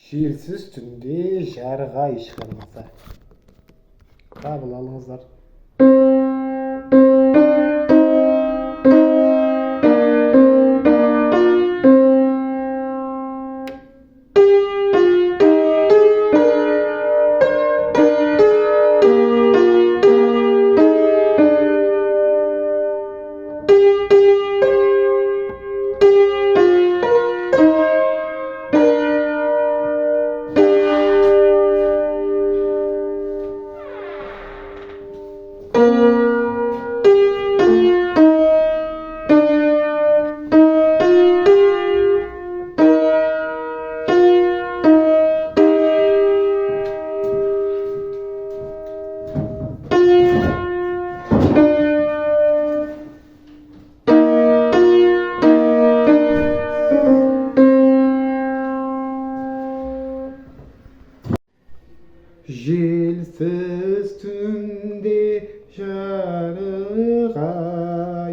Желсіз түнде жарық ай шығармаса. Қабыл алыңыздар. Желсіз түнде жарық ай,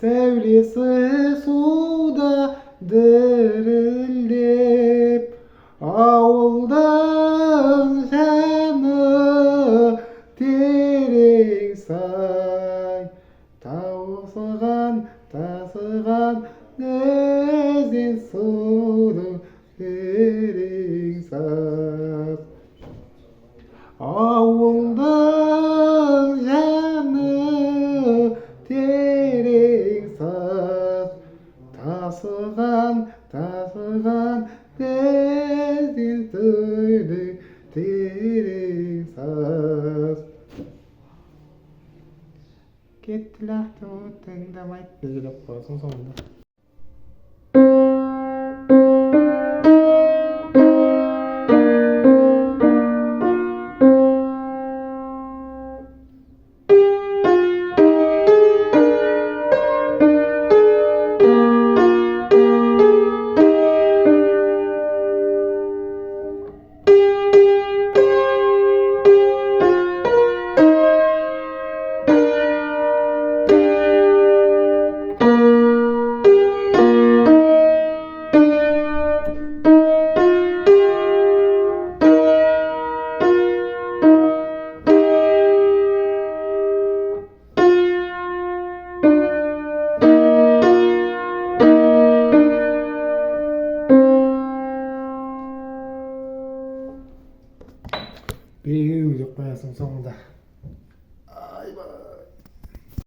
сәулесі суда дірілдеп, ауылдың жаны терең сай, тасыған өзен судың терең сай. Ауылдың жаны терең саз, тасыған өзен судың терең саз. Кетті лақты тыңдамайды, деп қойсын соңында.